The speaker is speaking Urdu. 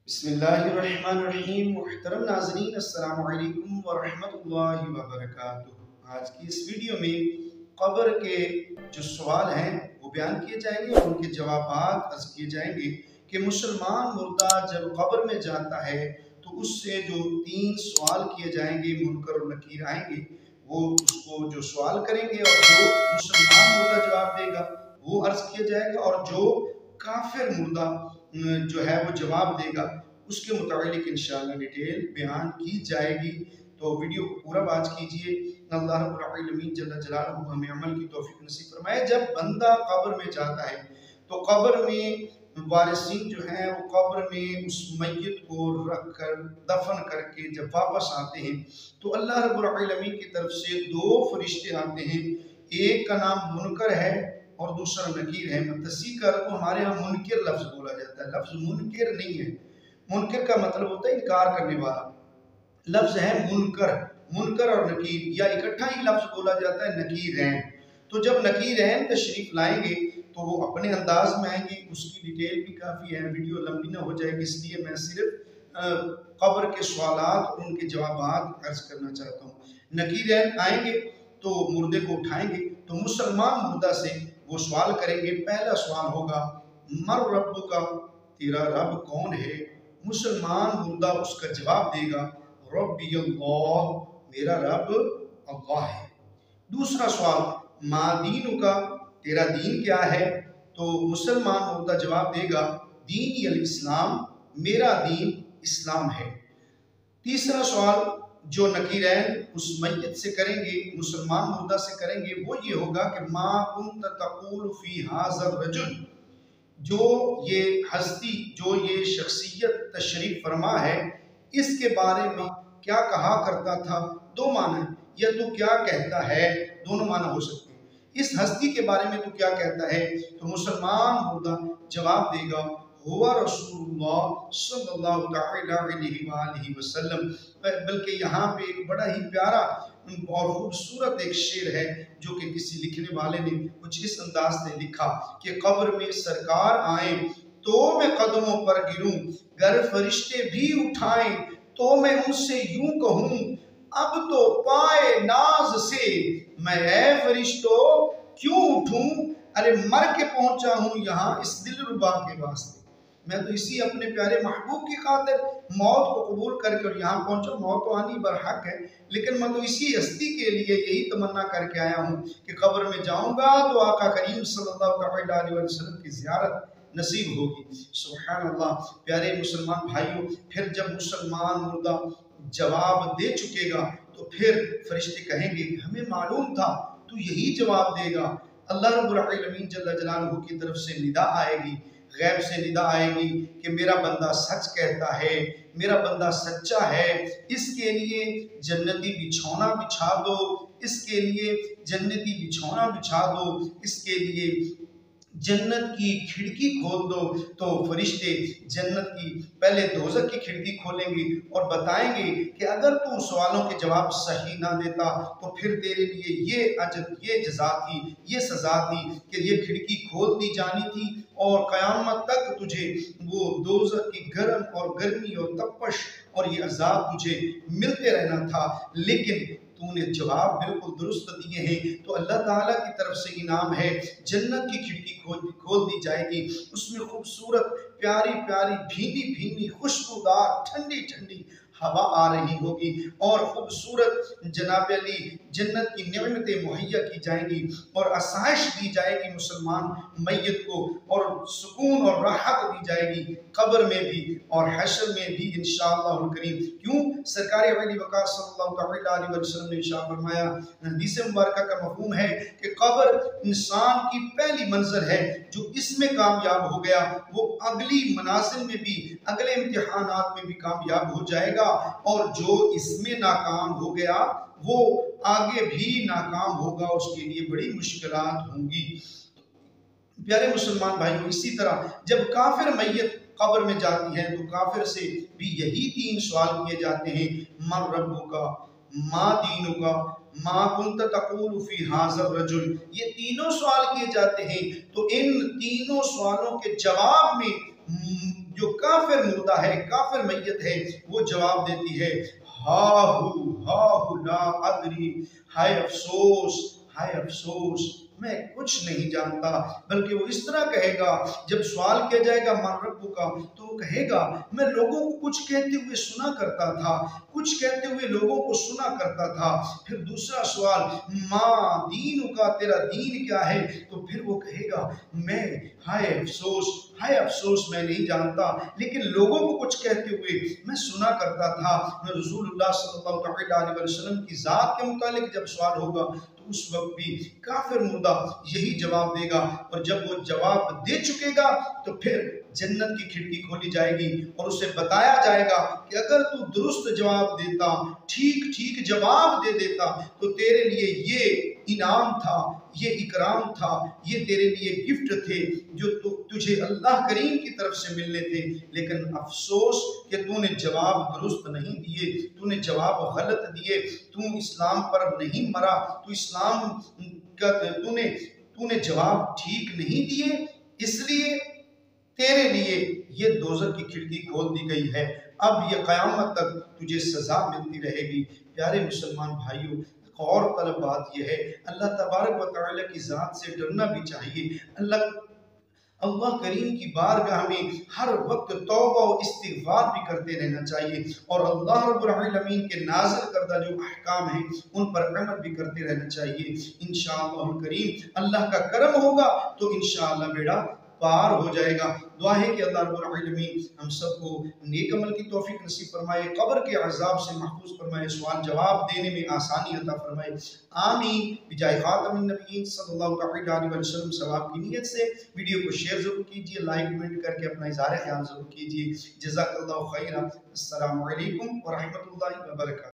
بسم اللہ الرحمن الرحیم۔ محترم ناظرین، السلام علیکم ورحمۃ اللہ وبرکاتہ۔ آج کی اس ویڈیو میں قبر کے جو سوال ہیں وہ بیان کیے جائیں گے اور ان کے جوابات عرض کیے جائیں گے کہ مسلمان مردہ جب قبر میں جاتا ہے تو اس سے جو 3 سوال کیے جائیں گے، منکر و نکیر آئیں گے، وہ اس کو جو سوال کریں گے اور جو مسلمان مردہ جواب دے گا وہ عرض کیا جائے گا، اور جو کافر مردہ جو ہے وہ جواب دے گا اس کے متعلق انشاءاللہ ڈیٹیل بیان کی جائے گی۔ تو ویڈیو کو پورا واچ کیجئے۔ اللہ رب العالمین جل جلالہ ہمیں عمل کی توفیق نصیب فرمائے۔ جب بندہ قبر میں جاتا ہے تو قبر میں وارثین جو ہیں وہ قبر میں اس میت کو رکھ کر دفن کر کے جب واپس آتے ہیں تو اللہ رب العالمین کی طرف سے 2 فرشتے آتے ہیں۔ ایک کا نام منکر ہے اور دوسرا نکیر ہے۔ تصحیح کو ہمارے ہاں منکر لفظ بولا جاتا ہے، لفظ منکر نہیں ہے۔ منکر کا مطلب ہوتا ہے انکار کرنے والا، لفظ ہے منکر۔ منکر اور نکیر یا اکٹھا ہی لفظ بولا جاتا ہے نکیرین۔ تو جب نکیرین تشریف لائیں گے تو وہ اپنے انداز میں آئیں گے، اس کی ڈیٹیل بھی کافی ہے، ویڈیو لمبی نہ ہو جائے گی، اس لیے میں صرف قبر کے سوالات اور ان کے جوابات عرض کرنا چاہتا ہوں۔ نکیرین آئیں گے تو مردے کو اٹھائیں گے تو مسلمان مردہ سے وہ سوال کریں گے۔ پہلا سوال ہوگا مر رب کا، تیرا رب کون ہے؟ مسلمان مردہ اس کا جواب دے گا ربی اللہ، میرا رب اللہ ہے۔ دوسرا سوال ما دین کا، تیرا دین کیا ہے؟ تو مسلمان مردہ جواب دے گا دینی الاسلام، میرا دین اسلام ہے۔ تیسرا سوال جو نکیرین اس میت سے کریں گے، مسلمان مردہ سے کریں گے، وہ یہ ہوگا کہ ما کنت تقول فی ھذا الرجل، جو یہ ہستی، جو یہ شخصیت تشریف فرما ہے، اس کے بارے میں کیا کہا کرتا تھا؟ 2 معنی، یا تو کیا کہتا ہے، دونوں معنی ہو سکتے ہیں۔ اس ہستی کے بارے میں تو کیا کہتا ہے؟ تو مسلمان مردہ جواب دے گا ہوا رسول اللہ صلی اللہ علیہ وآلہ وسلم۔ بلکہ یہاں پہ ایک بڑا ہی پیارا اور خوبصورت ایک شعر ہے جو کہ کسی لکھنے والے نے کچھ اس انداز سے لکھا کہ قبر میں سرکار آئیں تو میں قدموں پر گروں، گر فرشتے بھی اٹھائیں تو میں ان سے یوں کہوں اب تو پائے ناز سے میں اے فرشتوں کیوں اٹھوں؟ ارے مر کے پہنچا ہوں یہاں اس دلربا کے واسطے، میں تو اسی اپنے پیارے محبوب کی خاطر موت کو قبول کر کے یہاں پہنچا۔ موت تو آنی برحق ہے، لیکن میں تو اسی ہستی کے لیے یہی تمنا کر کے آیا ہوں کہ قبر میں جاؤں گا تو آقا کریم صلی اللہ علیہ وسلم کی زیارت نصیب ہوگی۔ سبحان اللہ۔ پیارے مسلمان بھائیوں، پھر جب مسلمان مردہ جواب دے چکے گا تو پھر فرشتے کہیں گے ہمیں معلوم تھا تو یہی جواب دے گا۔ اللہ رب العالمین جل جلالہ کی طرف سے ندا آئے گی، غیب سے ندا آئے گی کہ میرا بندہ سچ کہتا ہے، میرا بندہ سچا ہے، اس کے لیے جنتی بچھونا بچھا دو، اس کے لیے جنتی بچھونا بچھا دو، اس کے لیے جنت کی کھڑکی کھول دو۔ تو فرشتے جنت کی پہلے دوزخ کی کھڑکی کھولیں گے اور بتائیں گے کہ اگر تو سوالوں کے جواب صحیح نہ دیتا تو پھر تیرے لیے یہ اجر، یہ جزا تھی، یہ سزا تھی کہ یہ کھڑکی کھول دی جانی تھی اور قیامت تک تجھے وہ دوزخ کی گرم اور گرمی اور تپش اور یہ عذاب تجھے ملتے رہنا تھا، لیکن تو نے جواب بالکل درست دیے ہیں تو اللہ تعالیٰ کی طرف سے انعام ہے، جنت کی کھڑکی کھول دی جائے گی، اس میں خوبصورت پیاری پیاری بھینی بھینی خوشبودار ٹھنڈی ٹھنڈی ہوا آ رہی ہوگی اور خوبصورت جناب علی جنت کی نعمتیں مہیا کی جائیں گی اور آسائش دی جائے گی مسلمان میت کو، اور سکون اور راحت دی جائے گی قبر میں بھی اور حشر میں بھی انشاءاللہ الکریم۔ کیوں؟ سرکار علی وقار صلی اللہ علیہ وسلم نے ارشاد فرمایا، حدیث مبارکہ کا مفہوم ہے کہ قبر انسان کی پہلی منزل ہے، جو اس میں کامیاب ہو گیا وہ اگلی منازل میں بھی، اگلے امتحانات میں بھی کامیاب ہو جائے گا، اور جو اس میں ناکام ہو گیا وہ آگے بھی ناکام ہوگا، اس کے لیے بڑی مشکلات ہوں گی۔ پیارے مسلمان بھائیوں، اسی طرح جب کافر میت قبر میں جاتی ہے تو کافر سے بھی یہی 3 سوال کیے جاتے ہیں، من ربک کا، ما دینک کا، ما کنت تقول فی ھذا الرجل، یہ تینوں سوال کیے جاتے ہیں۔ تو ان تینوں سوالوں کے جواب میں جو کافر مردہ ہے، کافر میت ہے، وہ جواب دیتی ہے ہاہو لا ادری، ہائے افسوس، ہائے افسوس، میں کچھ نہیں جانتا۔ بلکہ وہ اس طرح کہے گا، جب سوال کیا جائے گا من ربک کا، تو وہ کہے گا میں لوگوں کو کچھ کہتے ہوئے سنا کرتا تھا، کچھ کہتے ہوئے لوگوں کو سنا کرتا تھا۔ پھر دوسرا سوال ما دین کا، تیرا دین کیا ہے؟ تو پھر وہ کہے گا میں، ہائے افسوس، ہائے افسوس، میں نہیں جانتا، لیکن لوگوں کو کچھ کہتے ہوئے میں سنا کرتا تھا۔ رسول اللہ صلی اللہ علیہ وسلم کی ذات کے متعلق جب سوال ہوگا تو اس وقت بھی کافر مردہ یہی جواب دے گا، اور جب وہ جواب دے چکے گا تو پھر جنت کی کھڑکی کھولی جائے گی اور اسے بتایا جائے گا کہ اگر تو درست جواب دیتا، ٹھیک جواب دے دیتا تو تیرے لیے یہ انعام تھا، یہ اکرام تھا، یہ تیرے لیے گفٹ تھے جو تجھے اللہ کریم کی طرف سے ملنے تھے۔ لیکن افسوس کہ تو نے جواب درست نہیں دیے، تو نے جواب غلط دیے، تو اسلام پر نہیں مرا، تو اسلام کا تو نے جواب ٹھیک نہیں دیے، اس لیے تیرے لیے یہ دوزخ کی کھڑکی کھول دی گئی ہے، اب یہ قیامت تک تجھے سزا ملتی رہے گی۔ پیارے مسلمان بھائیوں، غور طلب بات یہ ہے، اللہ تبارک و تعالیٰ کی ذات سے ڈرنا بھی چاہیے۔ اللہ کریم کی بارگاہ میں ہر وقت توبہ و استغفار بھی کرتے رہنا چاہیے، اور اللہ رب العالمین کے نازل کردہ جو احکام ہیں ان پر عمل بھی کرتے رہنا چاہیے۔ انشاءاللہ الکریم اللہ کا کرم ہوگا تو انشاءاللہ بیڑا پار ہو جائے گا۔ دعا ہے کہ اللہ رب العالمین ہم سب کو نیک عمل کی توفیق نصیب فرمائے، قبر کے عذاب سے محفوظ فرمائے، سوال جواب دینے میں آسانی عطا فرمائے، آمین بجائے خاتم النبیین صلی اللہ علیہ وسلم۔ ثواب کی نیت سے ویڈیو کو شیئر ضرور کیجئے، لائک کمنٹ کر کے اپنا اظہار خیال ضرور کیجئے۔ جزاک اللہ خیرا۔ السلام علیکم ورحمۃ اللہ وبرکاتہ۔